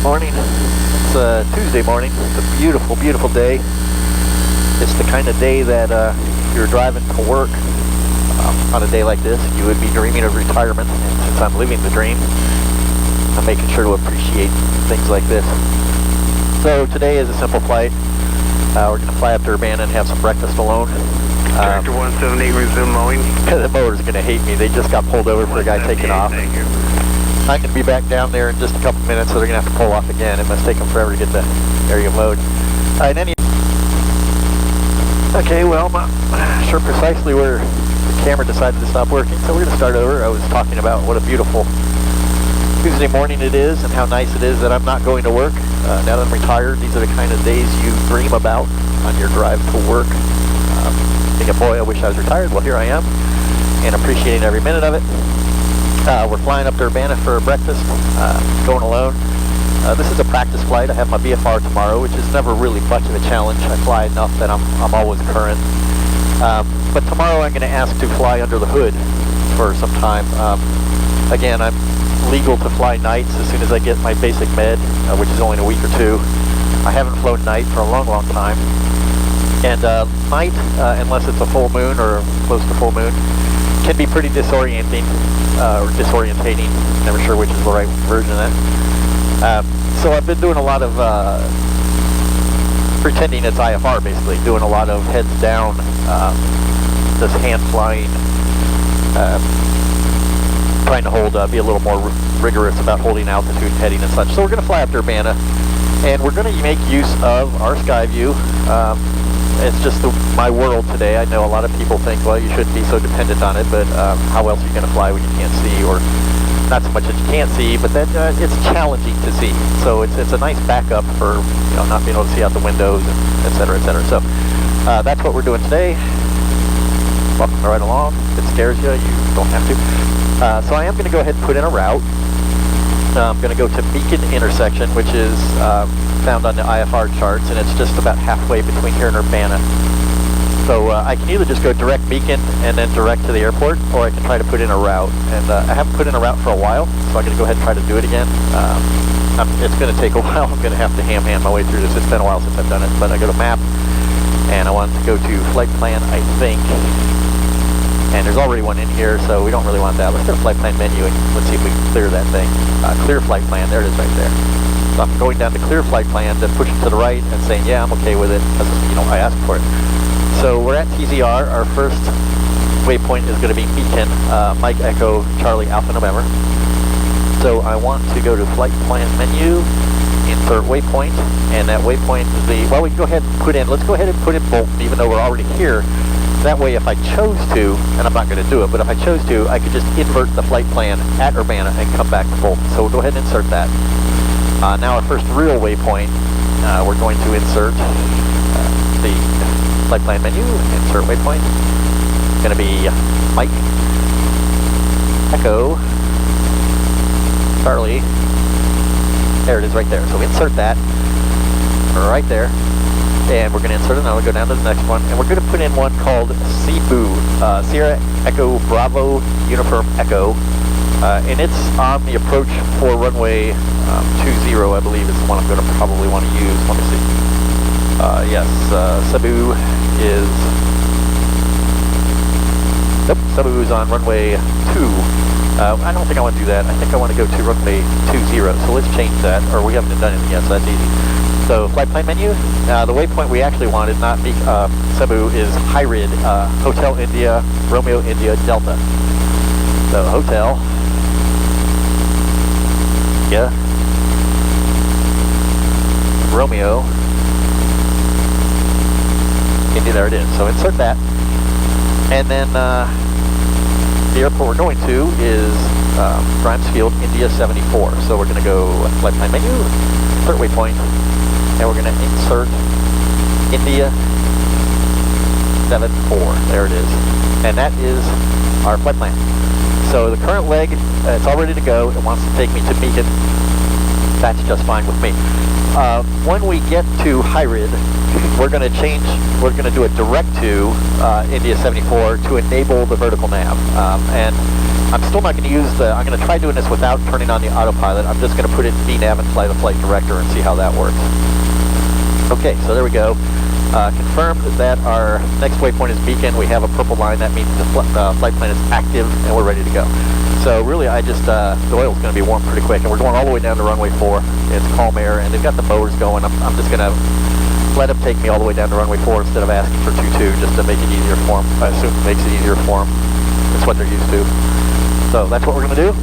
Morning. It's Tuesday morning. It's a beautiful, beautiful day. It's the kind of day that if you're driving to work on a day like this, you would be dreaming of retirement. And since I'm living the dream, I'm making sure to appreciate things like this. So today is a simple flight. We're going to fly up to Urbana and have some breakfast alone. Director 178, resume mowing. The motor's going to hate me. They just got pulled over for a guy taking off. Thank you. I'm going to be back down there in just a couple minutes, so they're going to have to pull off again. It must take them forever to get the area mowed. Okay, well, I'm not sure precisely where the camera decided to stop working, so we're going to start over. I was talking about what a beautiful Tuesday morning it is and how nice it is that I'm not going to work. Now that I'm retired, these are the kind of days you dream about on your drive to work. Thinking, boy, I wish I was retired. Well, here I am, and appreciating every minute of it. We're flying up to Urbana for breakfast, going alone. This is a practice flight. I have my BFR tomorrow, which is never really much of a challenge. I fly enough that I'm always current. But tomorrow I'm going to ask to fly under the hood for some time. Again, I'm legal to fly nights as soon as I get my basic med, which is only in a week or two. I haven't flown night for a long, long time. And night, unless it's a full moon or close to full moon, can be pretty disorienting or disorientating. Never sure which is the right version of that. So I've been doing a lot of pretending it's IFR, basically doing a lot of heads down, just hand flying, trying to hold, be a little more rigorous about holding altitude, heading and such. So we're going to fly up to Urbana, and we're going to make use of our Skyview. It's just my world today. I know a lot of people think, well, you shouldn't be so dependent on it, but how else are you going to fly when you can't see, or not so much that you can't see, but that it's challenging to see. So it's a nice backup for not being able to see out the windows, and et cetera, et cetera. So that's what we're doing today. Welcome right along. If it scares you, you don't have to. So I am going to go ahead and put in a route. I'm going to go to Beacon intersection, which is found on the IFR charts, and it's just about halfway between here and Urbana. So I can either just go direct Beacon and then direct to the airport, or I can try to put in a route. And I haven't put in a route for a while, so I'm going to go ahead and try to do it again. It's going to take a while. I'm going to have to hand my way through this. It's been a while since I've done it, but I go to map, and I want to go to flight plan, I think. And there's already one in here, so we don't really want that. Let's go to flight plan menu, and let's see if we can clear that thing. Clear flight plan, there it is right there. So I'm going down to clear flight plan, then pushing to the right and saying, yeah, I'm okay with it, because I asked for it. So we're at TZR. Our first waypoint is going to be Beacon, Mike Echo Charlie Alpha November. So I want to go to flight plan menu, insert waypoint, and that waypoint is well, we can go ahead and let's go ahead and put in Bolton, even though we're already here. That way, if I chose to, and I'm not going to do it, but if I chose to, I could just invert the flight plan at Urbana and come back to Bolton. So we'll go ahead and insert that. Now our first real waypoint, we're going to insert the flight plan menu, insert waypoint. It's going to be Mike, Echo, Charlie. There it is right there. So insert that right there. And we're going to insert it now. We'll go down to the next one. And we're going to put in one called Skyview, Sierra Echo Bravo Uniform Echo. And it's on the approach for runway 20, I believe, is the one I'm going to probably want to use. Let me see. Yes, Skyview is... Nope, Skyview is on runway 2. I don't think I want to do that. I think I want to go to runway 20. So let's change that. Or we haven't done anything yet, so that's easy. So flight plan menu, the waypoint we actually wanted, not Skyview, is Hyrid, Hotel India, Romeo India Delta. So Hotel, yeah, Romeo, India, there it is. So insert that. And then the airport we're going to is Grimes Field, India 74. So we're going to go flight plan menu, insert waypoint. And we're going to insert India 74. There it is. And that is our flight plan. So the current leg, it's all ready to go. It wants to take me to Beacon. That's just fine with me. When we get to Hyrid, we're going to do a direct to India 74 to enable the vertical nav. And I'm still not going to use I'm going to try doing this without turning on the autopilot. I'm just going to put it in VNAV and fly the flight director and see how that works. Okay, so there we go. Confirmed that our next waypoint is beacon. We have a purple line. That means the flight plan is active and we're ready to go. So really, the oil's going to be warm pretty quick, and we're going all the way down to runway 4. It's calm air, and they've got the motors going. I'm just going to let them take me all the way down to runway 4 instead of asking for 22, just to make it easier for them. I assume it makes it easier for them. That's what they're used to. So that's what we're going to do,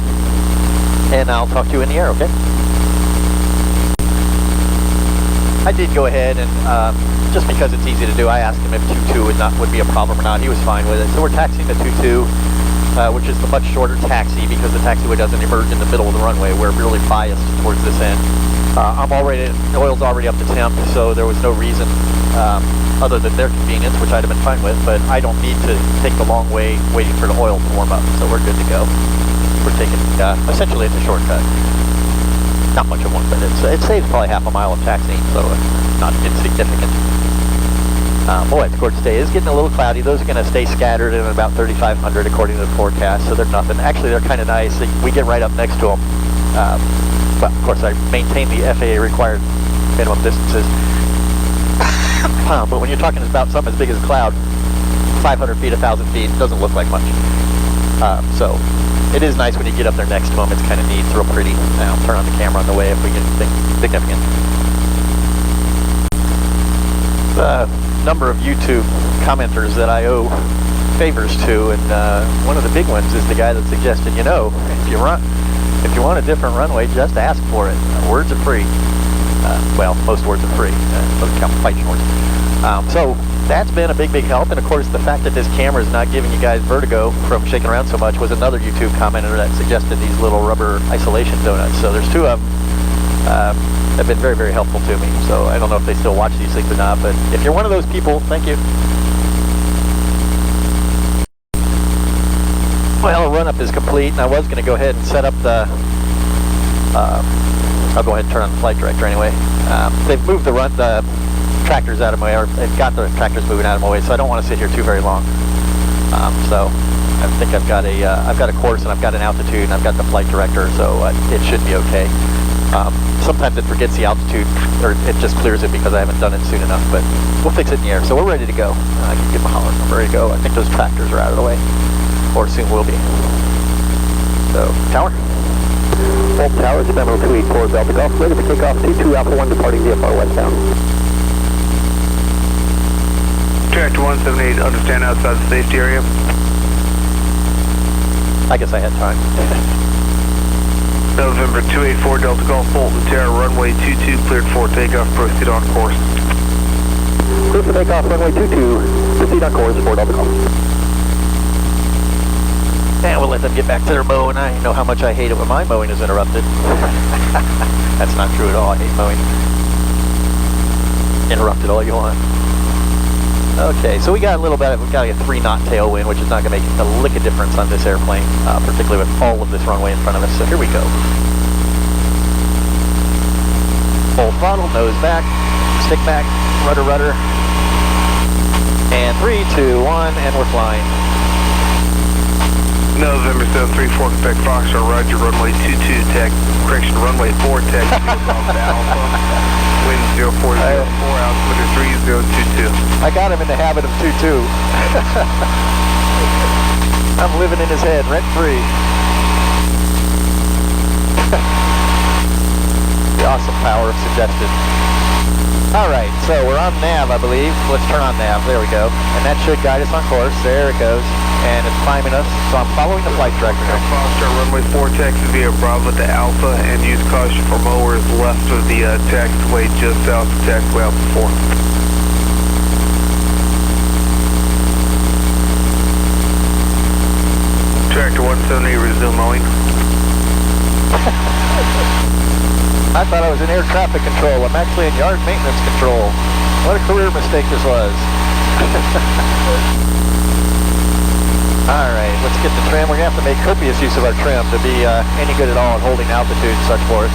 and I'll talk to you in the air, okay? I did go ahead and, just because it's easy to do, I asked him if 22 would be a problem or not. He was fine with it. So we're taxiing to 22, which is the much shorter taxi because the taxiway doesn't emerge in the middle of the runway. We're really biased towards this end. The oil's already up to temp, so there was no reason other than their convenience, which I'd have been fine with, but I don't need to take the long way waiting for the oil to warm up, so we're good to go. We're taking, essentially it's a shortcut. Not much of one, but it saves probably half a mile of taxiing, so it's not insignificant. Boy, it's a gorgeous day. It's getting a little cloudy. Those are going to stay scattered in about 3,500 according to the forecast, so they're nothing. Actually, they're kind of nice. We get right up next to them. But of course, I maintain the FAA required minimum distances. But when you're talking about something as big as a cloud, 500 feet, 1,000 feet, doesn't look like much. So it is nice when you get up there next to them. It's kind of neat. It's real pretty. Now, I'll turn on the camera on the way if we get anything significant. Number of YouTube commenters that I owe favors to, and one of the big ones is the guy that suggested, if you want a different runway, just ask for it. Words are free. Well, most words are free. Doesn't count flight shorts. So that's been a big help, and of course the fact that this camera is not giving you guys vertigo from shaking around so much was another YouTube commenter that suggested these little rubber isolation donuts. So there's 2 of them. Have been very helpful to me. So I don't know if they still watch these things or not, but if you're one of those people, thank you. Well, run-up is complete, and I was going to go ahead and set up the... I'll go ahead and turn on the flight director anyway. They've moved the tractors out of my way, or they've got the tractors moving out of my way, so I don't want to sit here too very long. So I think I've got a course, and I've got an altitude, and I've got the flight director, so it should be okay. Sometimes it forgets the altitude, or it just clears it because I haven't done it soon enough, but we'll fix it in the air. So we're ready to go. I can give them a holler. I'm ready to go. I think those tractors are out of the way, or soon will be. So, tower? Old tower, Spemo 284 Delta Golf, ready for takeoff, 22 Alpha 1 departing VFR westbound. Tractor 178, understand outside the safety area. I guess I had time. November 284 Delta Golf, Fulton Terra, runway 22, cleared for takeoff, proceed on course. Cleared for takeoff, runway 22, proceed on course for Delta Golf. And we'll let them get back to their mowing. I know how much I hate it when my mowing is interrupted. That's not true at all. I hate mowing. Interrupt it all you want. Okay, so we got a 3-knot tailwind, which is not going to make a lick of difference on this airplane, particularly with all of this runway in front of us. So here we go. Full throttle, nose back, stick back, rudder. And 3, 2, 1, and we're flying. November 734, Quebec Foxtrot, roger, runway 22, runway 4, taxi Alpha. Wind 0404, altimeter 3022. I got him in the habit of 22. I'm living in his head, rent free. The awesome power of suggestion. Alright, so we're on nav, I believe. Let's turn on nav, there we go. And that should guide us on course, there it goes. And it's climbing us, so I'm following the flight director now. Foxtrot, runway 4, taxi via Bravo to Alpha, and use caution for mowers left of the taxiway just south of taxiway Alpha 4. Tractor 178, resume mowing. I thought I was in air traffic control. I'm actually in yard maintenance control. What a career mistake this was. Alright, let's get the trim. We're going to have to make copious use of our trim to be any good at all at holding altitude and such for us.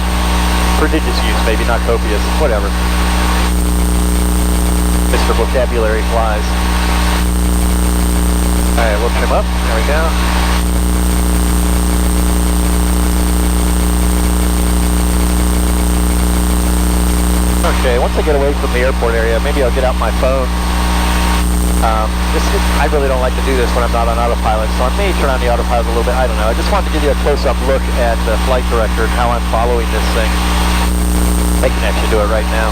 Prodigious use, maybe not copious, whatever. Mr. Vocabulary flies. Alright, we'll trim up. There we go. Okay, once I get away from the airport area, maybe I'll get out my phone. I really don't like to do this when I'm not on autopilot, so I may turn on the autopilot a little bit. I don't know. I just wanted to give you a close-up look at the flight director and how I'm following this thing. I can actually do it right now.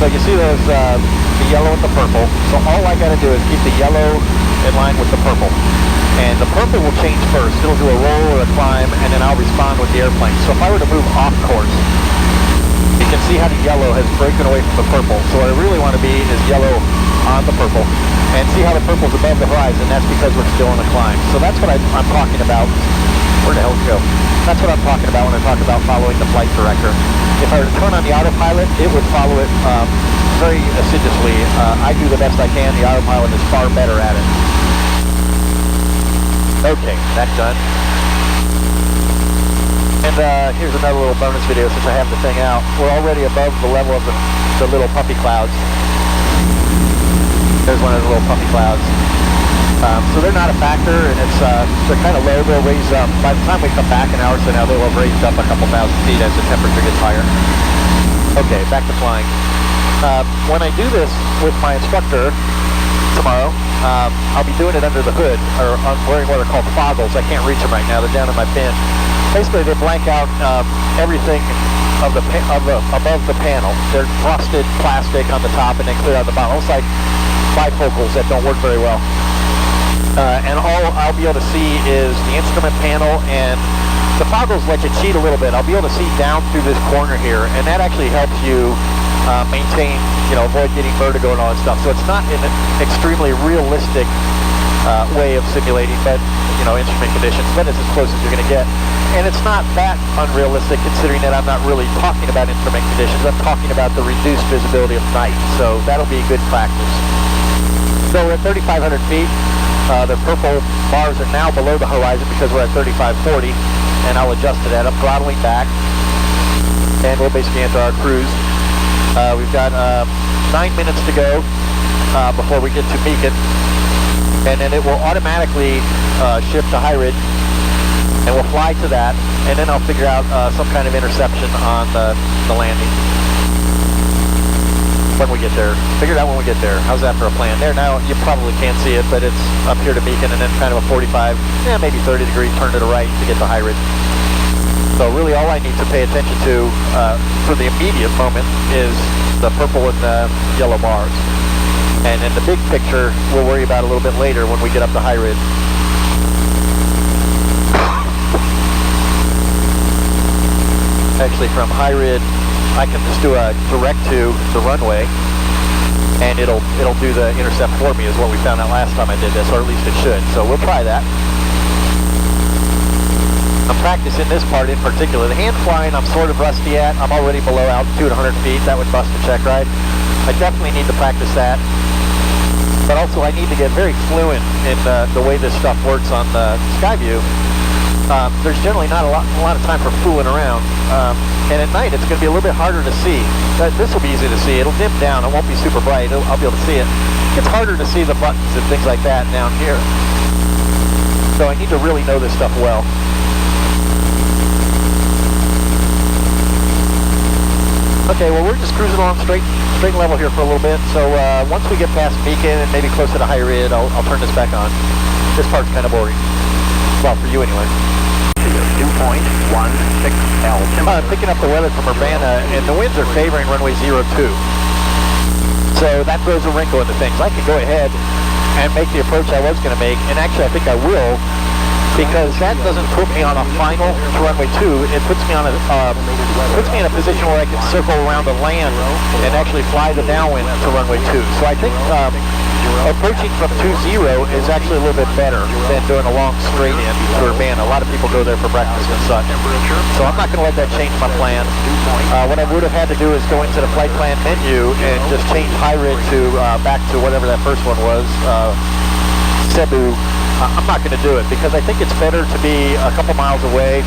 So you see those, the yellow and the purple. So all I got to do is keep the yellow in line with the purple. And the purple will change first. It'll do a roll or a climb, and then I'll respond with the airplane. So if I were to move off course, you can see how the yellow has broken away from the purple. So what I really want to be is yellow on the purple. And see how the purple's above the horizon. That's because we're still on a climb. So that's what I'm talking about. Where the hell did it go? That's what I'm talking about when I talk about following the flight director. If I were to turn on the autopilot, it would follow it very assiduously. I do the best I can. The autopilot is far better at it. Okay, that's done. And here's another little bonus video since I have the thing out. We're already above the level of the little puffy clouds. There's one of the little puffy clouds. So they're not a factor, and they're kind of low. They'll raise up. By the time we come back an hour or so now, they'll have raised up a couple thousand feet as the temperature gets higher. Okay, back to flying. When I do this with my instructor tomorrow, I'll be doing it under the hood, or I'm wearing what are called foggles. I can't reach them right now. They're down in my bin. Basically, they blank out everything above the panel. They're frosted plastic on the top, and they clear out the bottom. Almost like bifocals that don't work very well. And all I'll be able to see is the instrument panel, and the foggles let you cheat a little bit. I'll be able to see down through this corner here, and that actually helps you maintain, avoid getting vertigo and all that stuff. So it's not an extremely realistic way of simulating, but instrument conditions, but it's as close as you're going to get. And it's not that unrealistic, considering that I'm not really talking about instrument conditions. I'm talking about the reduced visibility of night. So that'll be good practice. So we're at 3,500 feet. The purple bars are now below the horizon because we're at 3,540, and I'll adjust to that. I'm throttling back, and we'll basically enter our cruise. We've got 9 minutes to go before we get to Beacon, and then it will automatically shift to high ridge, and we'll fly to that, and then I'll figure out some kind of interception on the landing. When we get there. Figure it out when we get there. How's that for a plan? There now, you probably can't see it, but it's up here to Beacon, and then kind of a 45, maybe 30 degree turn to the right to get to high ridge. So really all I need to pay attention to for the immediate moment is the purple and the yellow bars. And in the big picture, we'll worry about a little bit later when we get up to high ridge. Actually, from high ridge, I can just do a direct to the runway, and it'll do the intercept for me, is what we found out last time I did this, or at least it should. So we'll try that. I'm practicing this part in particular. The hand flying I'm sort of rusty at. I'm already below altitude 100 feet. That would bust a check ride. I definitely need to practice that. But also I need to get very fluent in the way this stuff works on the Skyview. There's generally not a lot of time for fooling around. And at night, it's going to be a little bit harder to see. This will be easy to see. It'll dim down. It won't be super bright. I'll be able to see it. It's harder to see the buttons and things like that down here. So I need to really know this stuff well. Okay, well, we're just cruising along straight and level here for a little bit. So once we get past Beacon and maybe closer to high rid, I'll turn this back on. This part's kind of boring. Well, for you anyway. 2.16L. I'm picking up the weather from Urbana, and the winds are favoring runway 02. So that throws a wrinkle into things. I can go ahead and make the approach I was going to make, and actually I think I will, because that doesn't put me on a final to runway 2. It puts me on in a position where I can circle around the land and actually fly the downwind to runway 2. So I think approaching from 20 is actually a little bit better than doing a long straight in to Urbana. A lot of people go there for breakfast and such. So I'm not going to let that change my plan. What I would have had to do is go into the flight plan menu and just change high rid to back to whatever that first one was, Cebu. I'm not going to do it because I think it's better to be a couple miles away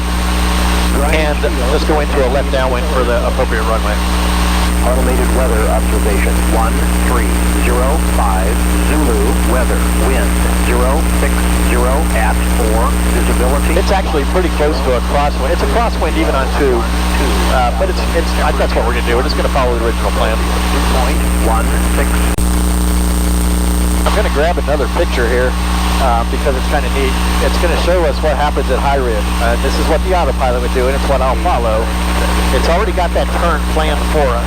and just go into a left downwind for the appropriate runway. Automated weather observation 1305 Zulu weather wind 060 at 4 visibility. It's actually pretty close to a crosswind. It's a crosswind even on 2. but that's what we're going to do. We're just going to follow the original plan. 2.16. I'm going to grab another picture here because it's kind of neat. It's going to show us what happens at high ridge. This is what the autopilot would do, and it's what I'll follow. It's already got that turn planned for us.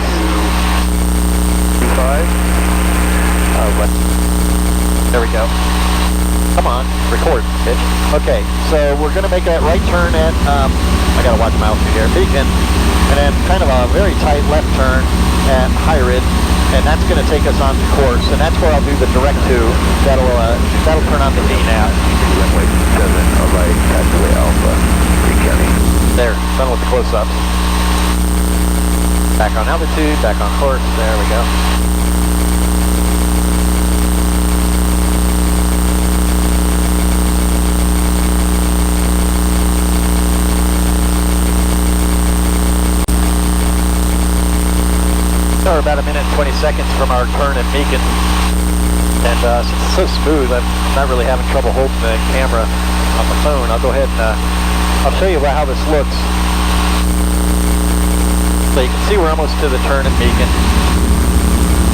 25. There we go. Come on, record, bitch. Okay, so we're going to make that right turn at, I got to watch my altitude here, Beacon, and then kind of a very tight left turn at high ridge, and that's going to take us on the course, and that's where I'll do the direct to. That'll turn on the VNAV. Runway 7, right, taxiway Alpha, 3 County. There, done with the close-ups. Back on altitude, back on course, there we go. We're about a minute and 20 seconds from our turn at Beacon, and since it's so smooth, I'm not really having trouble holding the camera on the phone. I'll go ahead and I'll show you how this looks. So you can see we're almost to the turn at Beacon,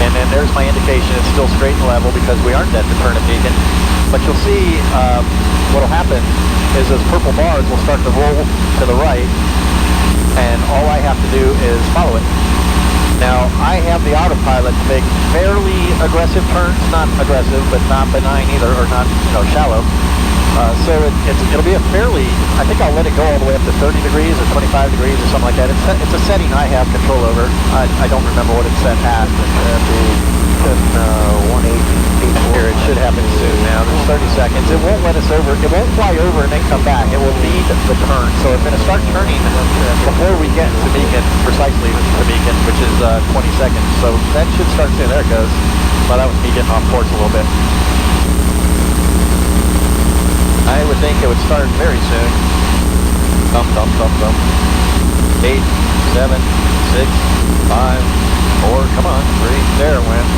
and then there's my indication. It's still straight and level because we aren't at the turn at Beacon. But you'll see what'll happen is those purple bars will start to roll to the right, and all I have to do is follow it. Now, I have the autopilot to make fairly aggressive turns, not aggressive, but not benign either, or not, shallow. So it'll be a fairly, I think I'll let it go all the way up to 30 degrees or 25 degrees or something like that. It's a setting I have control over. I don't remember what it's set at. 184. Here, it should happen soon now. There's 30 seconds. It won't let us over. It won't fly over and then come back. It will lead the turn. So I'm going to start turning before we get to Beacon, precisely to Beacon, which is 20 seconds. So that should start soon. There it goes. Well, that was me getting off course a little bit. I would think it would start very soon. Thump, thump, thump, thump. 8, 7, 6, 5, 4, come on, 3, there it went.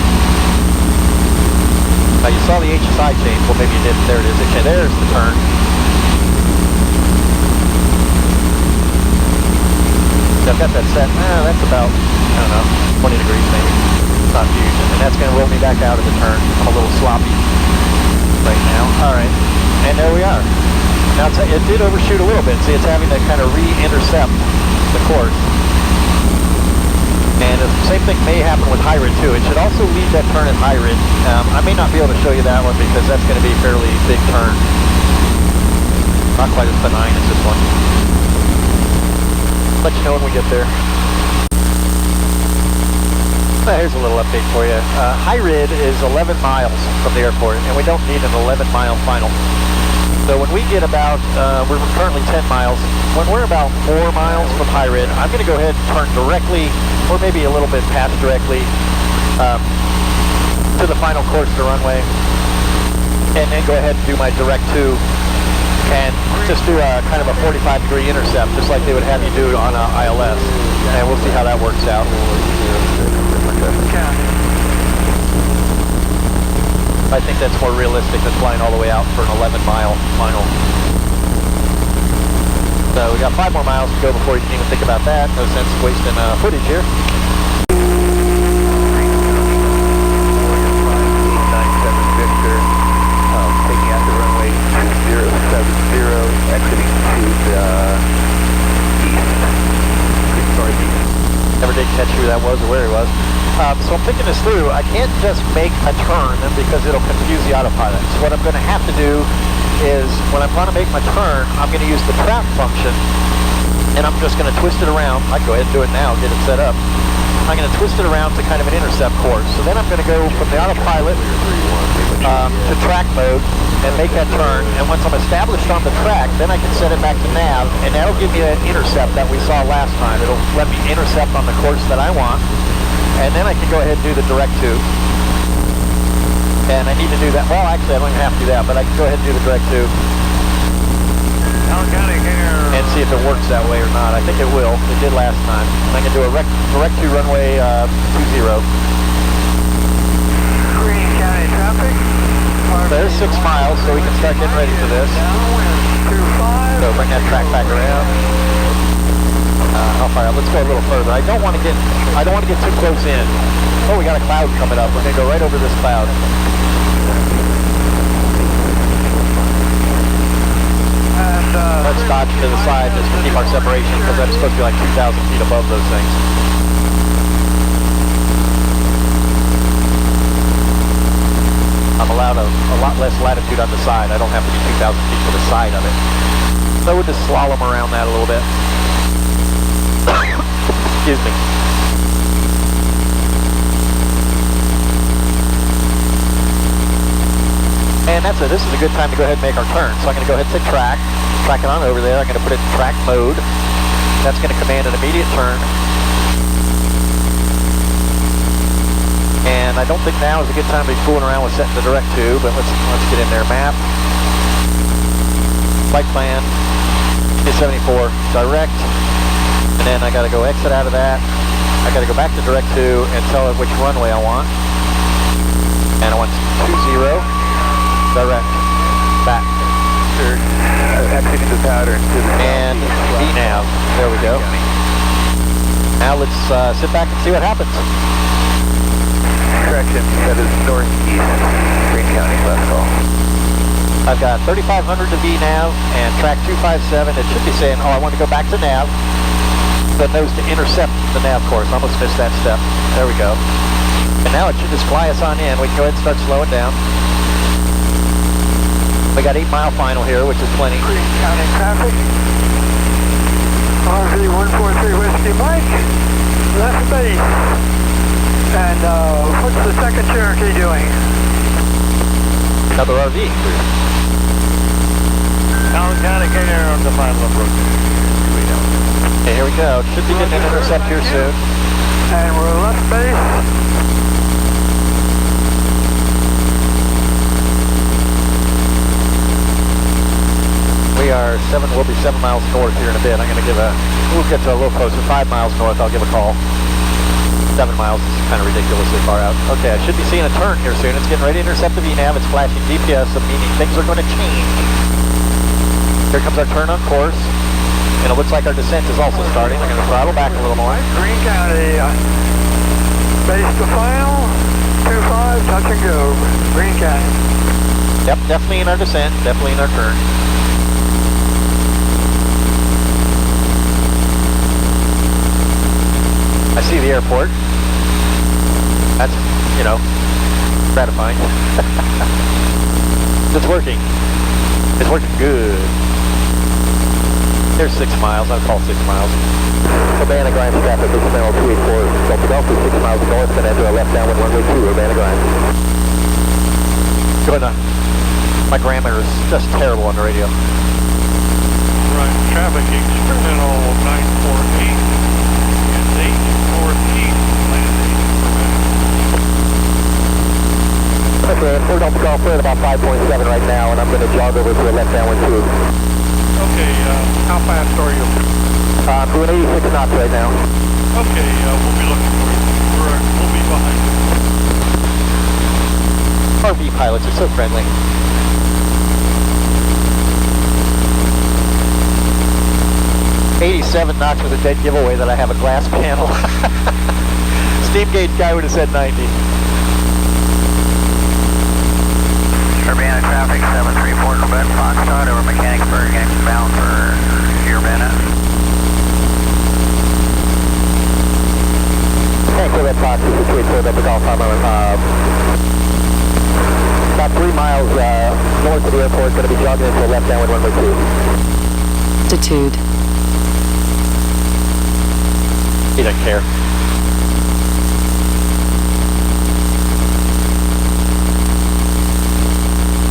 Now you saw the HSI change, well maybe you didn't, there it is, okay, there's the turn. I've got that set, that's about, I don't know, 20 degrees maybe, not huge, and that's going to roll me back out of the turn. I'm a little sloppy right now, alright, and there we are. Now it did overshoot a little bit, see it's having to kind of re-intercept the course. And the same thing may happen with high ridge too. It should also lead that turn at high ridge. I may not be able to show you that one because that's going to be a fairly big turn. Not quite as benign as this one. Let you know when we get there. Here's a little update for you. High ridge is 11 miles from the airport, and we don't need an 11-mile final. So when we get about, we're currently 10 miles. When we're about 4 miles from high ridge, I'm going to go ahead and turn directly, or maybe a little bit past directly, to the final course to runway, and then go ahead and do my direct to, and just do a kind of a 45-degree intercept, just like they would have you do on a ILS, and we'll see how that works out. I think that's more realistic than flying all the way out for an 11-mile final. So we got 5 more miles to go before you can even think about that. No sense wasting footage here. 97 Victor, taking out the runway 2070, exiting to the east. Sorry, Never did catch who that was or where he was. So I'm thinking this through. I can't just make a turn because it'll confuse the autopilot. So what I'm going to have to do is, when I'm going to make my turn, I'm going to use the trap function, and I'm just going to twist it around. I can go ahead and do it now, get it set up. I'm going to twist it around to kind of an intercept course. So then I'm going to go from the autopilot to track mode and make that turn. And once I'm established on the track, then I can set it back to nav, and that'll give me an intercept that we saw last time. It'll let me intercept on the course that I want. And then I can go ahead and do the direct to. And I need to do that. Well, actually, I don't even have to do that, but I can go ahead and do the direct to. And see if it works that way or not. I think it will. It did last time. I can do a direct to runway 20. Green County traffic. There's 6 miles, so we can start getting ready for this. So bring that track back around. How far All right, let's go a little further. I don't want to get too close in. Oh, we got a cloud coming up. We're gonna go right over this cloud. And, let's dodge to the side just to keep our separation because I'm supposed to be like 2,000 feet above those things. I'm allowed a lot less latitude on the side. I don't have to be 2,000 feet to the side of it. So we'll just slalom around that a little bit. Excuse me. And that's it. This is a good time to go ahead and make our turn. So I'm going to go ahead and say track it on over there. I'm going to put it in track mode. That's going to command an immediate turn. And I don't think now is a good time to be fooling around with setting the direct to, but let's get in there. Map, flight plan, 74 direct, and then I got to go exit out of that. I got to go back to direct to and tell it which runway I want. And I want 20 direct back. exiting the pattern to the And VNAV. There we go. Now let's sit back and see what happens. correction, that is northeast, Greene County, last call. I've got 3500 to VNAV and track 257. It should be saying, oh, I want to go back to nav. But knows to intercept the nav course. I almost missed that step. There we go. And now it should just fly us on in. We can go ahead and start slowing down. We got 8 mile final here, which is plenty. Greene County traffic. RV 143 Whiskey Mike, left base. And what's the second Cherokee doing? Another RV. Allen County, K-Air on the final approach. Okay, here we go. Should be getting an intercept here soon. And we're left base. We'll be 7 miles north here in a bit. I'm going to we'll get to a little closer, 5 miles north, I'll give a call. 7 miles is kind of ridiculously far out. Okay, I should be seeing a turn here soon. It's getting ready to intercept the VNAV. It's flashing GPS, so meaning things are going to change. Here comes our turn on course. And it looks like our descent is also starting. I'm going to throttle back a little more. Greene County, base to final, 25, touch and go, Greene County. Yep, definitely in our descent, definitely in our turn. I see the airport. That's, gratifying. It's working. It's working good. There's 6 miles. I'll call 6 miles. Urbana Grimes traffic, this is Channel 284, Delta Delta, 6 miles north, and enter a left downwind runway 2, Urbana Grimes. Good enough. My grammar is just terrible on the radio. Right, traffic experimental 948 is 8 northeast, landing for Okay, 4 Delta Golf, we're at about 5.7 right now, and I'm going to jog over to a left downwind 2. Okay, how fast are you? I'm doing 86 knots right now. Okay, we'll be looking for you. We'll be behind you. RV pilots are so friendly. $87 knots was a dead giveaway that I have a glass panel. Steam gauge guy would have said 90. Urbana traffic 734 Quebec Foxtrot over Mechanicsburg, bound for Urbana. Thank you, Red Fox, 284 Delta Golf, I'm about 3 miles north of the airport, going to be jogging into a left downwind runway 2. Altitude. He doesn't care.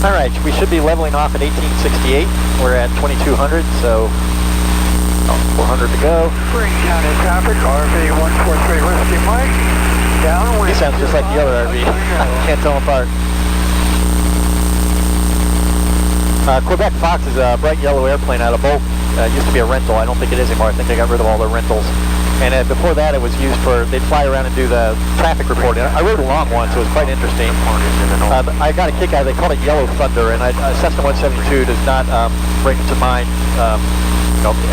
All right, we should be leveling off at 1868. We're at 2200, so 400 to go. Greene County traffic, RV 143 Whiskey Mike, downwind. He sounds just like the other RV. Can't tell them apart. Quebec Fox is a bright yellow airplane out of Bolt. It used to be a rental. I don't think it is anymore. I think they got rid of all their rentals. And before that, it was used they'd fly around and do the traffic reporting. I rode along once, so it was quite interesting. I got a kick out of it. They called it Yellow Thunder, and Cessna 172 does not bring to mind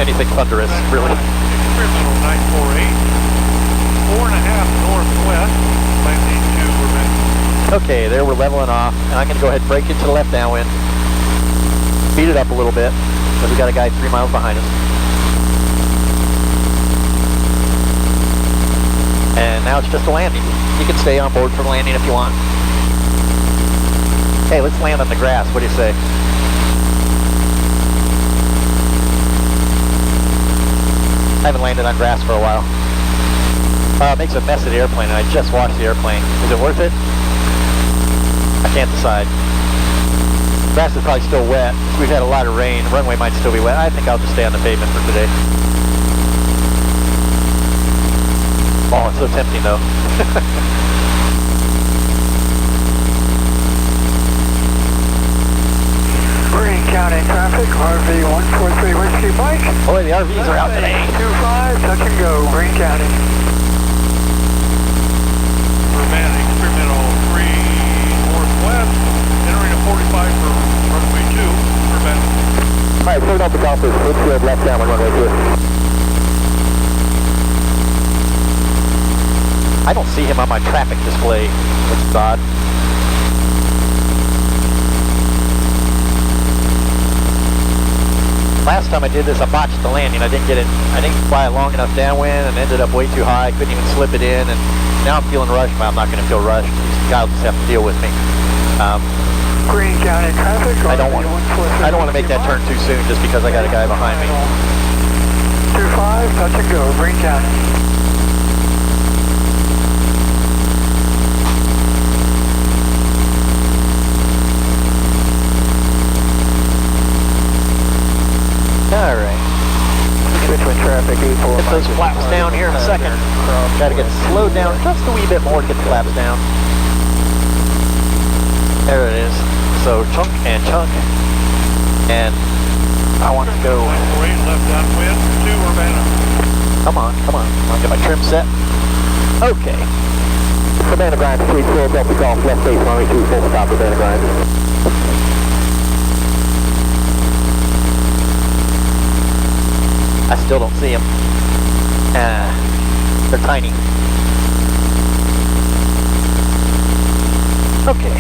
anything thunderous, really. Experimental 948, 4.5 northwest, landing to Urbana. Okay, there we're leveling off, and I'm going to go ahead and break into the left downwind. Speed it up a little bit, because we got a guy 3 miles behind us. And now it's just a landing. You can stay on board for the landing if you want. Hey, let's land on the grass. What do you say? I haven't landed on grass for a while. It makes a mess of the airplane, and I just washed the airplane. Is it worth it? I can't decide. Grass is probably still wet. We've had a lot of rain. The runway might still be wet. I think I'll just stay on the pavement for today. Oh, it's so tempting though. Green County traffic, RV 143 Whiskey Mike. Boy, the RVs are out today. 25, touch and go, Green County. Urbana, experimental 3 northwest, entering a 45 for runway 2, Urbana. Alright, third off the golfers, midfield left down on runway 2. I don't see him on my traffic display, which is odd. Last time I did this, I botched the landing. I didn't fly it long enough downwind and ended up way too high. I couldn't even slip it in, and now I'm feeling rushed, but I'm not going to feel rushed. These guys just have to deal with me. Green County traffic, I don't want to make that turn too soon just because I got a guy behind me. 25, touch and go, Green County. Alright. Switch traffic, Get those flaps down here in a second. Got to get slowed down just a wee bit more to get the flaps down. There it is. So chunk and chunk. And I want to go. 948 left downwind to Urbana. Come on. I'll get my trim set. Okay. Urbana Grimes, 3-4, Delta Golf, left base, runway 2, full stop, Urbana Grimes. I still don't see them. They're tiny. Okay.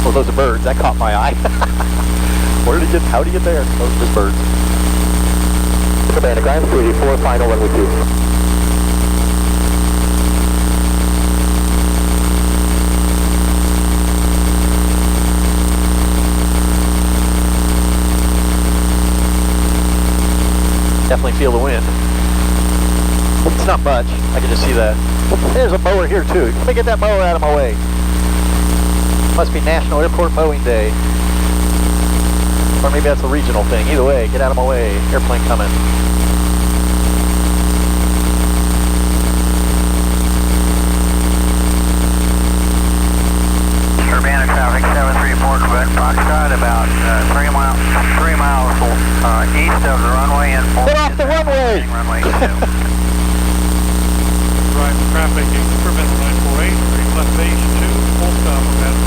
Oh, those are birds. That caught my eye. How did he get there? Those are just birds. Urbana Grimes, 3-4, final runway 2. Definitely feel the wind. It's not much. I can just see that. There's a mower here too. Let me get that mower out of my way. Must be National Airport Mowing Day. Or maybe that's a regional thing. Either way, get out of my way. Airplane coming. Urbana traffic 734 Quebec Foxtrot, about 3 miles east of the runway and Get off the runway! runway 2. Drive traffic, experimental 948, left base 2, full stop, Urbana.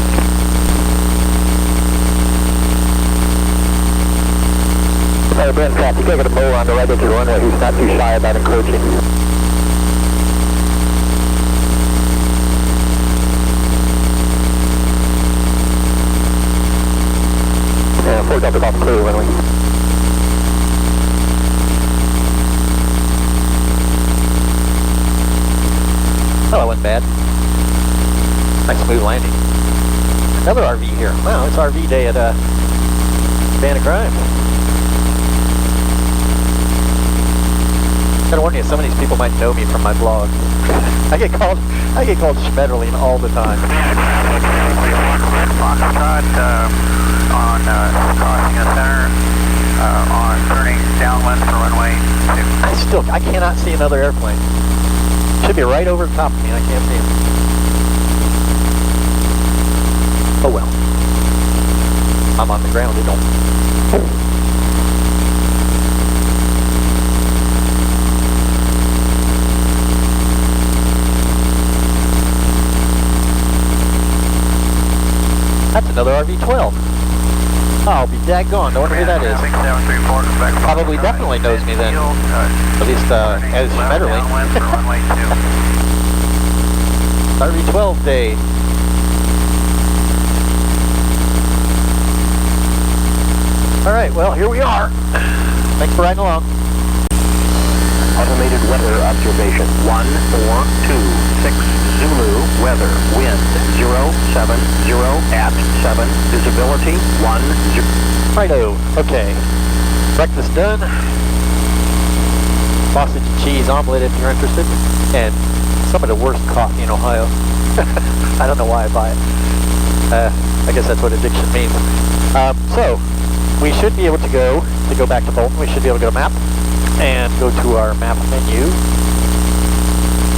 Urbana traffic, take it a mower on the right edge of the runway who's not too shy about encouraging. Yeah, 4 Delta Golf clear runway. Oh, that wasn't bad. Nice smooth landing. Another RV here. Wow, it's RV day at Urbana Grimes. Gotta warn you, some of these people might know me from my blog. I get called Schmetterling all the time. Foxtrot on crossing the center on turning downwind for runway 2. I cannot see another airplane. Should be right over the top of me, and I can't see him. Oh well. I'm on the ground, it don't. That's another RV-12. I'll be daggone. I wonder who that is. 6734, Quebec Fox. Probably definitely knows me then. At least as Schmetterling. Downwind for runway 2. RV12 day. Alright, well, here we are. Thanks for riding along. Automated weather observation 1426 Zulu weather wind 070 at 7 visibility 10. Righto, okay. Breakfast done. Sausage and cheese omelet if you're interested. And some of the worst coffee in Ohio. I don't know why I buy it. I guess that's what addiction means. So, we should be able to go back to Bolton. We should be able to go to map and go to our map menu.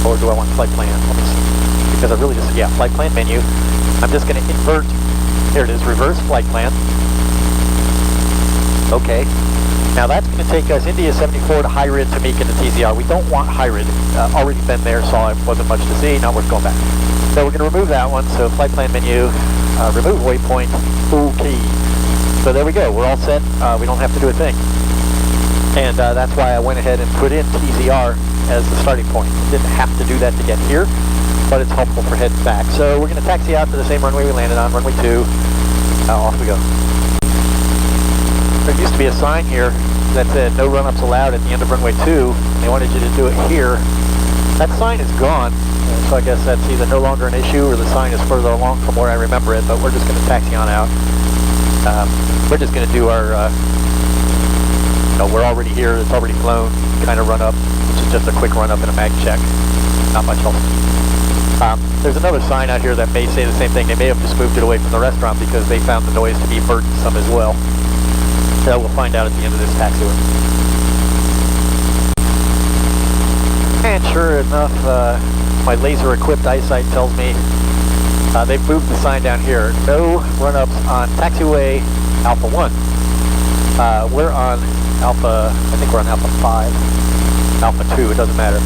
Or do I want flight plan? Let me see. Because I really just, yeah, flight plan menu. I'm just going to invert, here it is, reverse flight plan. Okay. Now that's going to take us India 74 to Hyrid, Tamika to TZR. We don't want Hyrid. Already been there, saw it, wasn't much to see, not worth going back. So we're going to remove that one. So flight plan menu, remove waypoint, okay. So there we go, we're all set. We don't have to do a thing. And that's why I went ahead and put in TZR as the starting point. Didn't have to do that to get here, but it's helpful for heading back. So we're going to taxi out to the same runway we landed on, runway 2. Off we go. There used to be a sign here that said no run-ups allowed at the end of runway 2. They wanted you to do it here. That sign is gone, so I guess that's either no longer an issue or the sign is further along from where I remember it, but we're just going to taxi on out. We're just going to do our, we're already here, it's already flown, kind of run up, which is just a quick run up and a mag check. Not much else. There's another sign out here that may say the same thing. They may have just moved it away from the restaurant because they found the noise to be burdensome as well. So we'll find out at the end of this taxiway. And sure enough, my laser-equipped eyesight tells me they've moved the sign down here. No run-ups on taxiway Alpha 1. We're on Alpha, I think we're on Alpha 5, Alpha 2, it doesn't matter.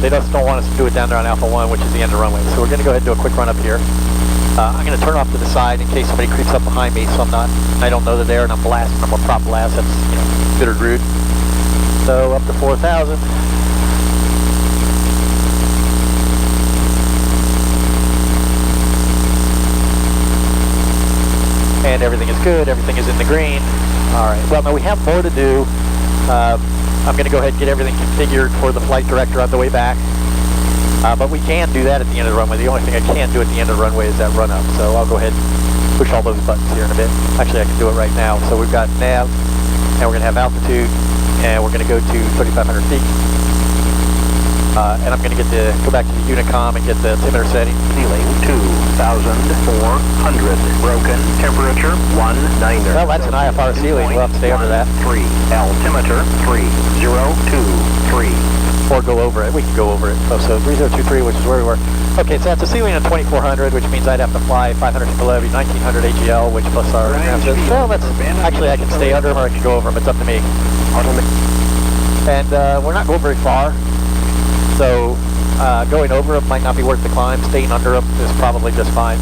They just don't want us to do it down there on Alpha 1, which is the end of the runway. So we're going to go ahead and do a quick run up here. I'm going to turn off to the side in case somebody creeps up behind me, so I don't know they're there and I'm blasting them a prop blast. That's, considered rude. So up to 4,000. And everything is good, everything is in the green. Alright, well now we have more to do. I'm going to go ahead and get everything configured for the flight director on the way back. But we can do that at the end of the runway. The only thing I can't do at the end of the runway is that run up. So I'll go ahead and push all those buttons here in a bit. Actually, I can do it right now. So we've got nav, and we're going to have altitude, and we're going to go to 3,500 feet. And I'm going to go back to the Unicom and get the altimeter setting. Ceiling 2,400. Broken. Temperature 19. Well, that's an IFR ceiling. We'll have to stay under that. 3. Altimeter 3023. Or go over it. We can go over it. Oh, so 3023, which is where we were. Okay, so that's a ceiling of 2,400, which means I'd have to fly 500 feet below, 1,900 AGL, which plus our well, that's actually I can stay under them or I can go over them. It's up to me. And we're not going very far, so going over them might not be worth the climb. Staying under them is probably just fine.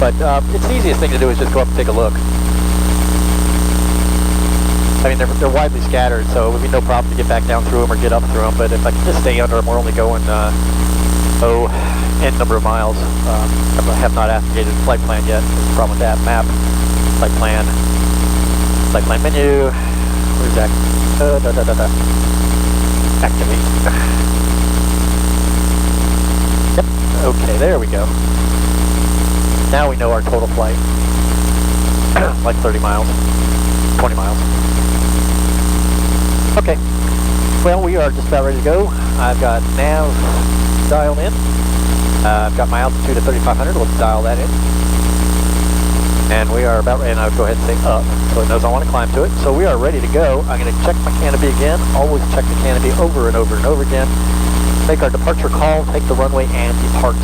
But it's the easiest thing to do is just go up and take a look. I mean, they're widely scattered, so it would be no problem to get back down through them or get up through them, but if I can just stay under them, we're only going, N number of miles. I have not activated the flight plan yet. There's a problem with that. Map, flight plan menu, where's that? Activate. Yep, okay, there we go. Now we know our total flight. Like 30 miles, 20 miles. Okay, well we are just about ready to go. I've got nav dialed in. I've got my altitude at 3,500, let's dial that in. And we are about ready, and I'll go ahead and say up, so it knows I want to climb to it. So we are ready to go. I'm going to check my canopy again, always check the canopy over and over and over again. Make our departure call, take the runway and depart.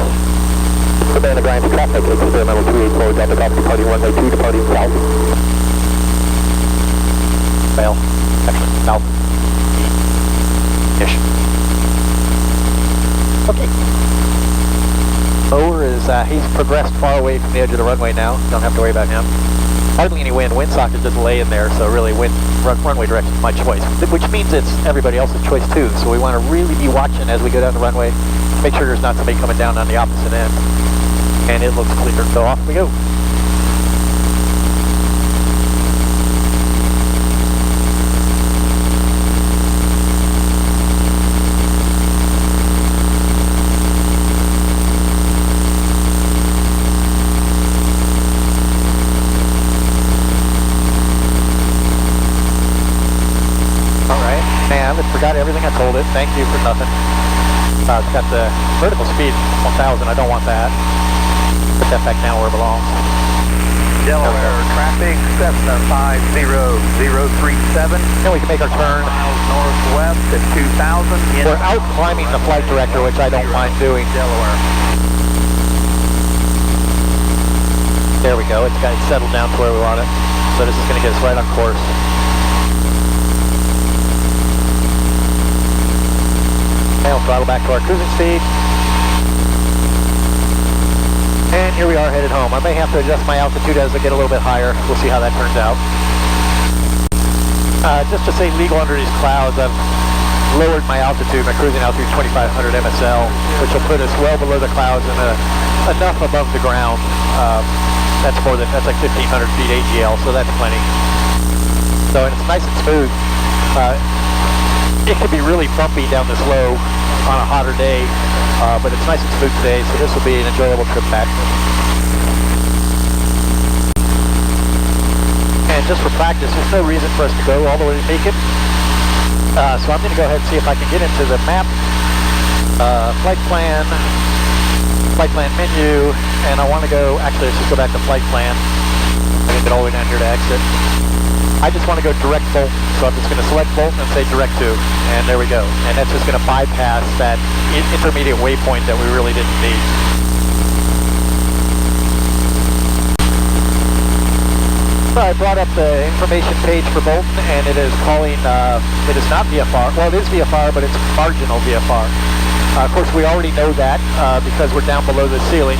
Savannah Grimes traffic, experimental 284, Delta Golf, departing runway 2, departing south. Fail, actually, south. Ish. Okay. Mower is, he's progressed far away from the edge of the runway now. Don't have to worry about him. hardly any wind. Windsock is just laying there, so really runway direction is my choice, which means it's everybody else's choice too. So we want to really be watching as we go down the runway, make sure there's not somebody coming down on the opposite end. And it looks clear, so off we go. I forgot everything I told it. Thank you for nothing. It's got the vertical speed 1000. I don't want that. Put that back down where it belongs. Delaware traffic, Cessna 50037. Then we can make our turn. Miles northwest at 2000. We're out climbing the flight director, which I don't mind doing. Delaware. There we go. It's got it settled down to where we want it. So this is going to get us right on course. Now throttle back to our cruising speed. And here we are headed home. I may have to adjust my altitude as I get a little bit higher. We'll see how that turns out. Just to say legal under these clouds, I've lowered my altitude, my cruising altitude 2500 MSL, which will put us well below the clouds and enough above the ground. That's like 1500 feet AGL, so that's plenty. So, and it's nice and smooth. It could be really bumpy down this low on a hotter day, but it's nice and smooth today, so this will be an enjoyable trip back. And just for practice, there's no reason for us to go all the way to Beacon. So I'm going to go ahead and see if I can get into the map, flight plan menu, and I want to go, actually let's just go back to flight plan. I can get all the way down here to exit. I just want to go direct Bolton, so I'm just going to select Bolton and say direct to, and there we go. And that's just going to bypass that intermediate waypoint that we really didn't need. So I brought up the information page for Bolton, and it is calling, it is not VFR. Well, it is VFR, but it's marginal VFR. Of course, we already know that because we're down below the ceiling.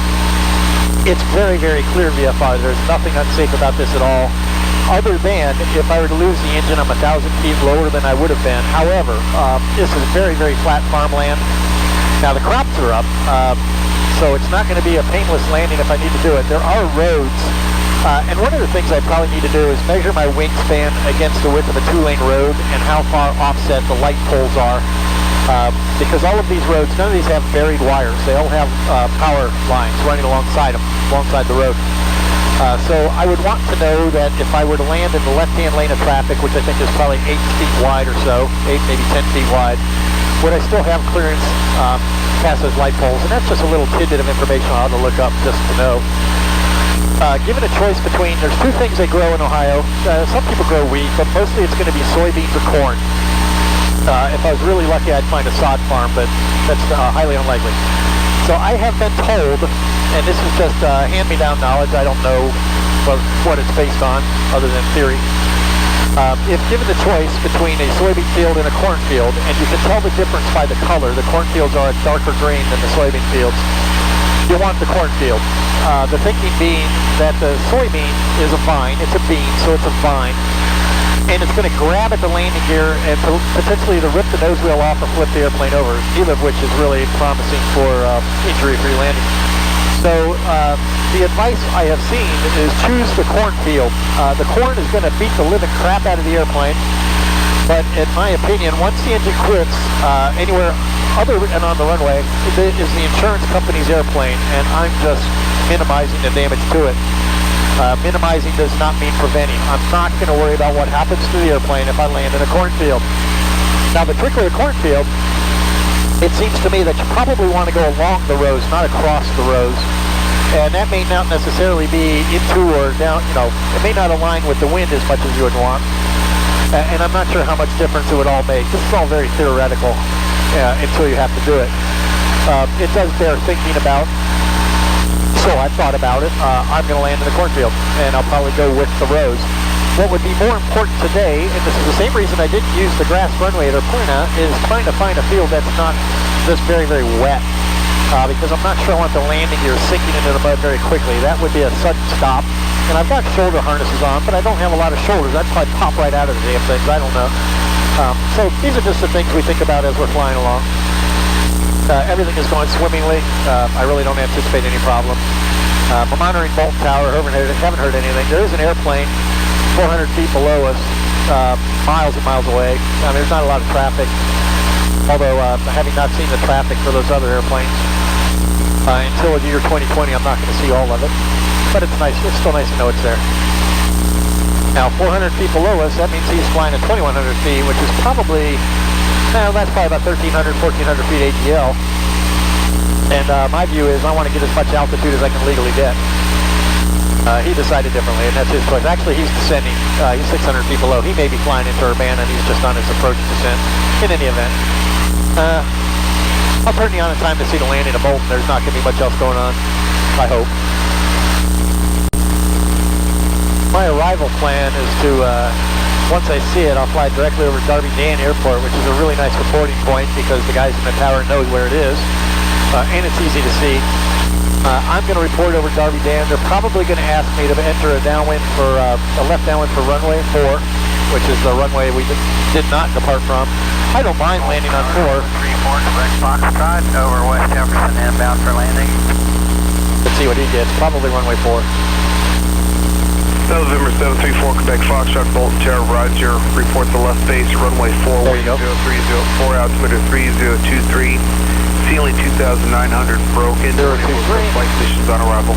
It's very, very clear VFR. There's nothing unsafe about this at all. Other than if I were to lose the engine, I'm 1,000 feet lower than I would have been. However, this is very, very flat farmland. Now the crops are up, so it's not going to be a painless landing if I need to do it. There are roads, and one of the things I probably need to do is measure my wingspan against the width of a 2-lane road and how far offset the light poles are. Because all of these roads, none of these have buried wires. They all have power lines running alongside them, alongside the road. So I would want to know that if I were to land in the left-hand lane of traffic, which I think is probably 8 feet wide or so, 8, maybe 10 feet wide, would I still have clearance past those light poles? And that's just a little tidbit of information I ought to look up just to know. Given a choice between, there's two things they grow in Ohio. Some people grow wheat, but mostly it's going to be soybeans or corn. If I was really lucky, I'd find a sod farm, but that's highly unlikely. So I have been told, and this is just hand-me-down knowledge, I don't know what it's based on, other than theory. If given the choice between a soybean field and a cornfield, and you can tell the difference by the color, the cornfields are a darker green than the soybean fields, you want the cornfield. The thinking being that the soybean is a vine, it's a bean, so it's a vine, and it's going to grab at the landing gear and potentially either rip the nose wheel off or flip the airplane over, neither of which is really promising for injury-free landing. So the advice I have seen is choose the cornfield. The corn is going to beat the living crap out of the airplane, but in my opinion, once the engine quits anywhere other than on the runway, it is the insurance company's airplane, and I'm just minimizing the damage to it. Minimizing does not mean preventing. I'm not going to worry about what happens to the airplane if I land in a cornfield. Now the trick with a cornfield, it seems to me that you probably want to go along the rows, not across the rows. And that may not necessarily be into or down, it may not align with the wind as much as you would want. And I'm not sure how much difference it would all make. This is all very theoretical until you have to do it. It does bear thinking about. So I've thought about it. I'm going to land in the cornfield, and I'll probably go with the rows. What would be more important today, and this is the same reason I didn't use the grass runway at Airplana, is trying to find a field that's not just very, very wet. because I'm not sure I want the landing gear sinking into the mud very quickly. That would be a sudden stop. And I've got shoulder harnesses on, but I don't have a lot of shoulders. I'd probably pop right out of the damn things. I don't know. So these are just the things we think about as we're flying along. Everything is going swimmingly. I really don't anticipate any problem. I'm monitoring Bolton Tower. Haven't heard anything. There is an airplane 400 feet below us, miles and miles away. There's not a lot of traffic, although having not seen the traffic for those other airplanes until the year 2020, I'm not going to see all of it. But it's nice. It's still nice to know it's there. Now, 400 feet below us, that means he's flying at 2,100 feet, which is probably, that's probably about 1,300, 1,400 feet AGL. And my view is I want to get as much altitude as I can legally get. He decided differently, and that's his choice. Actually, he's descending. He's 600 feet below. He may be flying into Urbana, and he's just on his approach descent. In any event, I'll turn you on in time to see the landing of Bolton. There's not going to be much else going on, I hope. My arrival plan is to, once I see it, I'll fly directly over Darby Dan Airport, which is a really nice reporting point because the guys in the tower know where it is, and it's easy to see. I'm going to report over Darby Dan. They're probably going to ask me to enter a downwind for a left downwind for runway 4, which is the runway we did not depart from. I don't mind landing on 4. 34 Quebec Foxtrot over West Jefferson inbound for landing. Let's see what he gets. Probably runway 4. November 734 Quebec Foxtrot, Bolton Tower, Roger. Report the left base, runway 4, there you go. 0304, altimeter 3023. Ceiling 2,900 broken. 023. Flight conditions on arrival.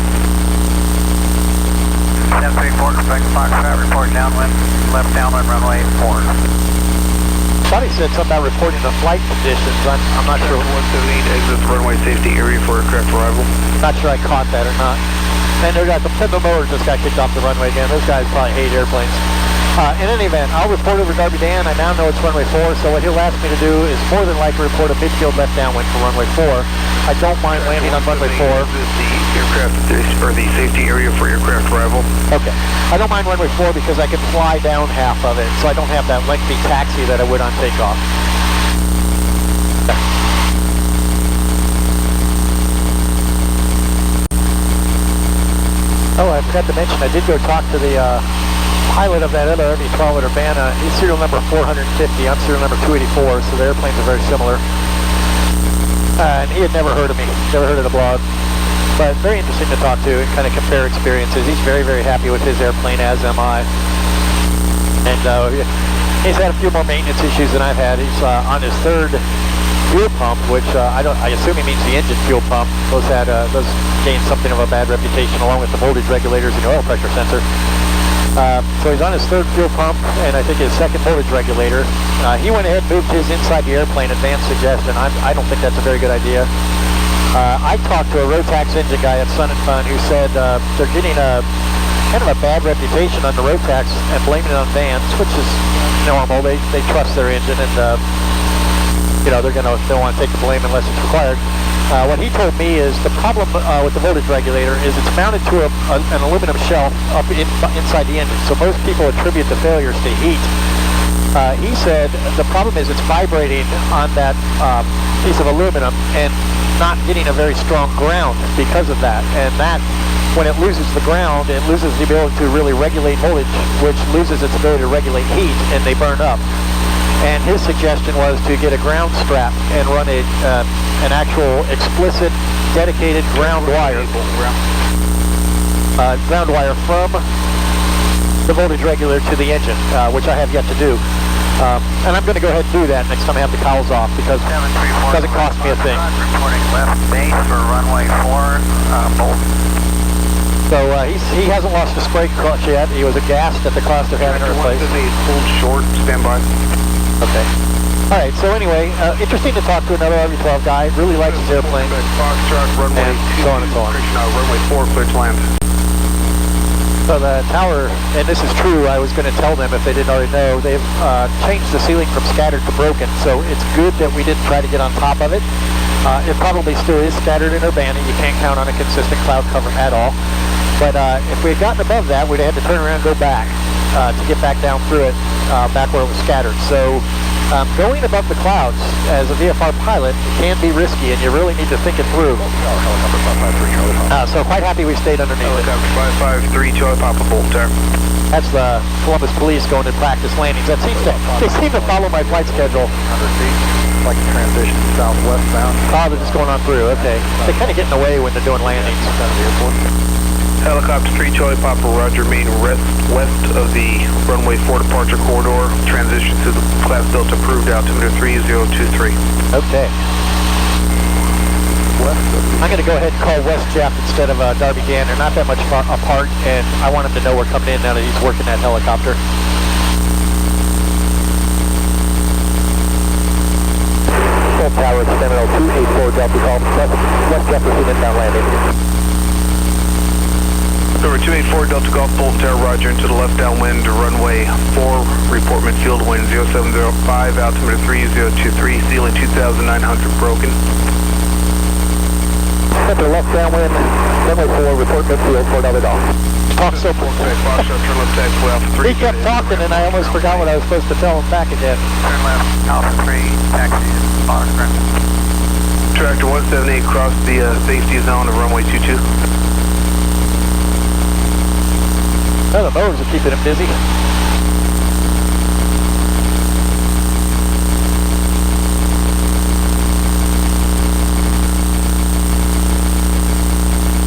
734 Quebec Foxtrot, report downwind, left downwind runway 4. Thought he said something about reporting the flight conditions. I'm not sure. 178 exit the runway safety area for aircraft arrival. Not sure I caught that or not. And they got the motors just got kicked off the runway again. Those guys probably hate airplanes. In any event, I'll report over Darby Dan. I now know it's runway 4, so what he'll ask me to do is more than likely report a midfield left downwind for runway 4. I don't mind landing on runway 4. This is the aircraft, or the safety area for aircraft arrival. Okay. I don't mind runway 4 because I can fly down half of it, so I don't have that lengthy taxi that I would on takeoff. Oh, I forgot to mention, I did go talk to the pilot of that other ME-12 at Urbana. He's serial number 450, I'm serial number 284, so the airplanes are very similar. And he had never heard of me, never heard of the blog. But very interesting to talk to and kind of compare experiences. He's very, very happy with his airplane, as am I. And he's had a few more maintenance issues than I've had. He's on his third fuel pump, which I assume he means the engine fuel pump. Those gained something of a bad reputation, along with the voltage regulators and the oil pressure sensor. So he's on his third fuel pump, and I think his second voltage regulator. He went ahead and moved his inside the airplane, advanced suggestion. I don't think that's a very good idea. I talked to a Rotax engine guy at Sun and Fun who said they're getting kind of a bad reputation on the Rotax and blaming it on Vans, which is normal. They trust their engine, and they'll want to take the blame unless it's required. What he told me is the problem with the voltage regulator is it's mounted to an aluminum shelf up inside the engine, so most people attribute the failures to heat. He said the problem is it's vibrating on that piece of aluminum and not getting a very strong ground because of that, and that, when it loses the ground, it loses the ability to really regulate voltage, which loses its ability to regulate heat, and they burn up. And his suggestion was to get a ground strap and run an actual explicit dedicated ground wire from the voltage regulator to the engine, which I have yet to do. And I'm going to go ahead and do that next time I have the cowls off, because it doesn't cost me a thing. Reporting left base for runway 4, Bolton. So he hasn't lost a spray clutch yet. He was aghast at the cost of having it replaced. Hold short, stand by. Okay. All right, so anyway, interesting to talk to another RV-12 guy. Really likes his airplane. Foxtrot, runway and so on and so on. Runway 4, clear to land. So the tower, and this is true, I was going to tell them if they didn't already know, they've changed the ceiling from scattered to broken, so it's good that we didn't try to get on top of it. It probably still is scattered in Urbana. You can't count on a consistent cloud cover at all. But if we had gotten above that, we'd have had to turn around and go back. to get back down through it, back where it was scattered. So going above the clouds as a VFR pilot can be risky, and you really need to think it through. So quite happy we stayed underneath it. Helicopter 553, Charlie Papa Bolt there. That's the Columbus Police going to practice landings. That seems to, they seem to follow my flight schedule. 100 feet, like a transition southwestbound. Oh, they're just going on through, okay. They kind of get in the way when they're doing landings. Helicopter 3, Charlie Papa, roger, main west of the runway 4 departure corridor. Transition to the class Delta approved, altimeter 3023. Okay. I'm going to go ahead and call West Jeff instead of Darby Dan. They're not that much apart, and I want him to know we're coming in now that he's working that helicopter. Full tower, Seminole 284 Delta call. West Jefferson inbound landing. Over 284 Delta Golf Bolt Tower, roger, into the left downwind, runway 4, report midfield wind 0705, altimeter 3023, ceiling 2,900 broken. Center left downwind, runway 4, report midfield, 4 Delta Golf. Talk so He kept talking, and I almost forgot what I was supposed to tell him back again. Turn left, Alpha 3, taxi to Boston. Tractor 178 crossed the safety zone of runway 22. Oh, the motors are keeping him busy.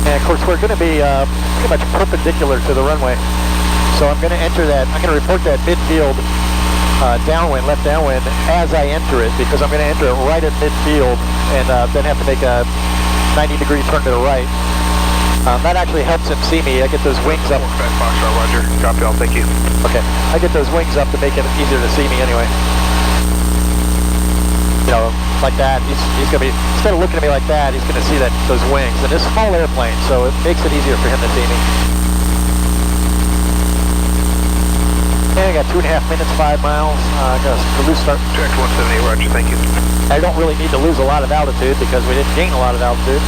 And of course, we're going to be pretty much perpendicular to the runway. So I'm going to enter that, I'm going to report that midfield downwind, left downwind, as I enter it, because I'm going to enter it right at midfield and then have to make a 90-degree turn to the right. That actually helps him see me. I get those wings up. Foxtrot, roger. Copy all, thank you. Okay, I get those wings up to make it easier to see me anyway. You know, like that. He's going to be, instead of looking at me like that, he's going to see those wings. And it's a small airplane, so it makes it easier for him to see me. And I got 2.5 minutes, 5 miles. I got a loose start. Tractor 178, roger, thank you. I don't really need to lose a lot of altitude because we didn't gain a lot of altitude.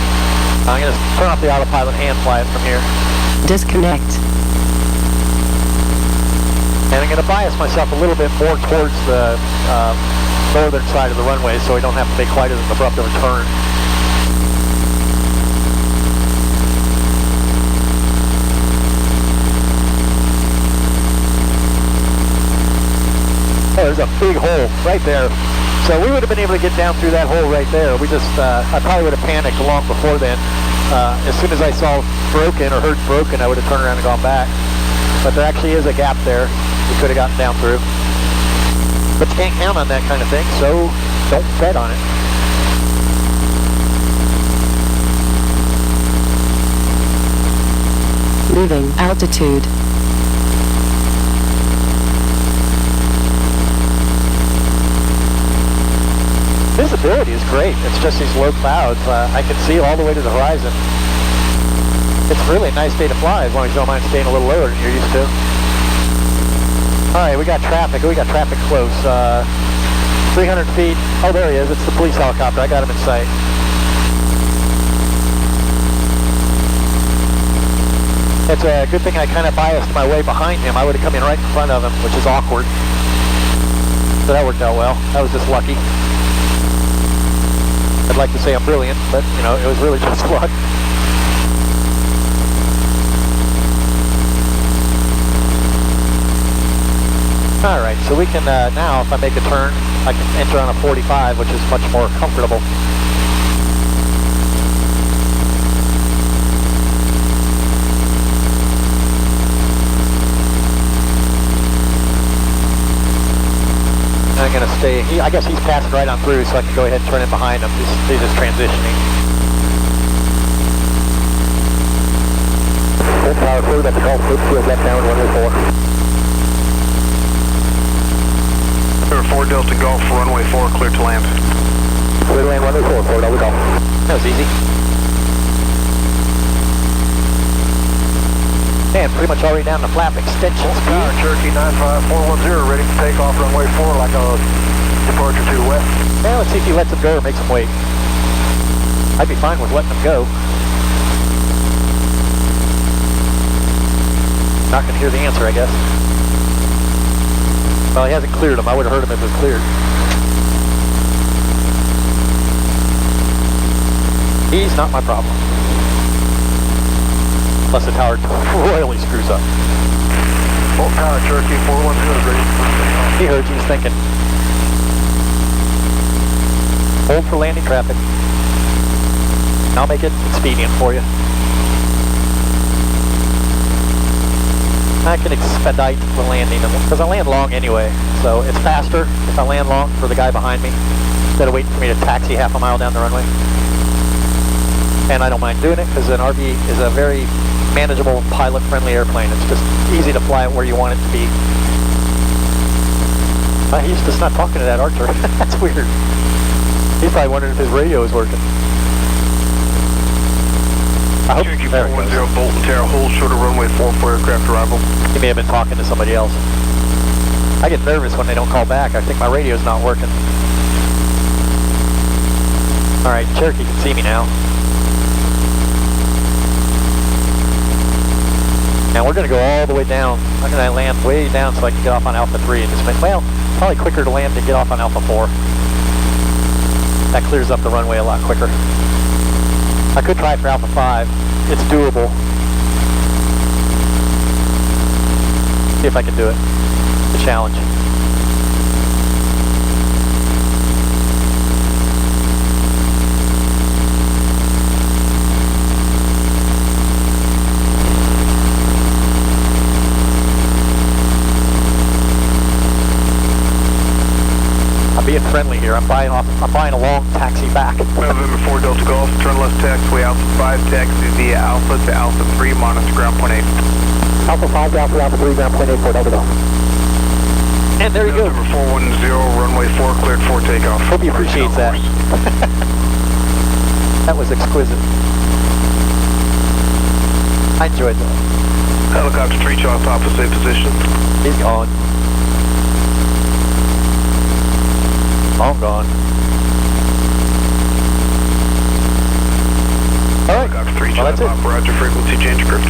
I'm going to turn off the autopilot and hand fly it from here. Disconnect. And I'm going to bias myself a little bit more towards the northern side of the runway so we don't have to make quite as abrupt of a turn. Oh, there's a big hole right there. So we would have been able to get down through that hole right there. We just, I probably would have panicked long before then. As soon as I saw broken or heard broken, I would have turned around and gone back. But there actually is a gap there we could have gotten down through. But you can't count on that kind of thing, so don't bet on it. Leaving altitude. Visibility is great. It's just these low clouds. I can see all the way to the horizon. It's really a nice day to fly as long as you don't mind staying a little lower than you're used to. Alright, we got traffic. We got traffic close. 300 feet. Oh, there he is. It's the police helicopter. I got him in sight. It's a good thing I kind of biased my way behind him. I would have come in right in front of him, which is awkward. So that worked out well. That was just lucky. I'd like to say I'm brilliant, but, you know, it was really just luck. Alright, so we can, now, if I make a turn, I can enter on a 45, which is much more comfortable. I'm going to stay, I guess he's passing right on through, so I can go ahead and turn in behind him. He's just transitioning. Full tower, clear at the Gulf, midfield left down, runway 4. Number 4 Delta Golf, runway 4, clear to land. Clear to land, runway 4, 4 Delta Golf. That was easy. Man, pretty much already down the flap extension speed. Cherokee 95410, ready to take off runway 4 like a departure to the west. Well, let's see if he lets him go or makes him wait. I'd be fine with letting him go. Not going to hear the answer, I guess. Well, he hasn't cleared him. I would have heard him if it was cleared. He's not my problem. Unless the tower royally screws up. Bolt Tower, Cherokee 410, ready. He heard you, he's thinking. Hold for landing traffic. I'll make it expedient for you. I can expedite the landing because I land long anyway, so it's faster if I land long for the guy behind me instead of waiting for me to taxi half a mile down the runway. And I don't mind doing it because an RV is a very manageable, pilot-friendly airplane. It's just easy to fly it where you want it to be. He's just not talking to that Archer. That's weird. He's probably wondering if his radio is working. I hope Cherokee there it 410, goes. Bolton Tower, hold short of runway 4 for aircraft arrival. He may have been talking to somebody else. I get nervous when they don't call back. I think my radio's not working. Alright, Cherokee can see me now. Now we're going to go all the way down. I'm going to land way down so I can get off on Alpha 3 and just make, well, probably quicker to land to get off on Alpha 4. That clears up the runway a lot quicker. I could try for Alpha 5. It's doable. See if I can do it. It's a challenge. I'm being friendly here. I'm buying a long taxi back. November 4 Delta Golf, turn left taxiway Alpha 5, taxi via Alpha to Alpha 3, monitor ground point 8. Alpha 5 down for Alpha 3, ground point 84, Delta Golf. And there you go. November 410, runway 4, cleared for takeoff. Hope he appreciates that. That was exquisite. I enjoyed that. Helicopter 3 off Alpha, safe position. He's gone. Long gone. All right. Helicopter 3 Well, that's it. off, roger, frequency change, script.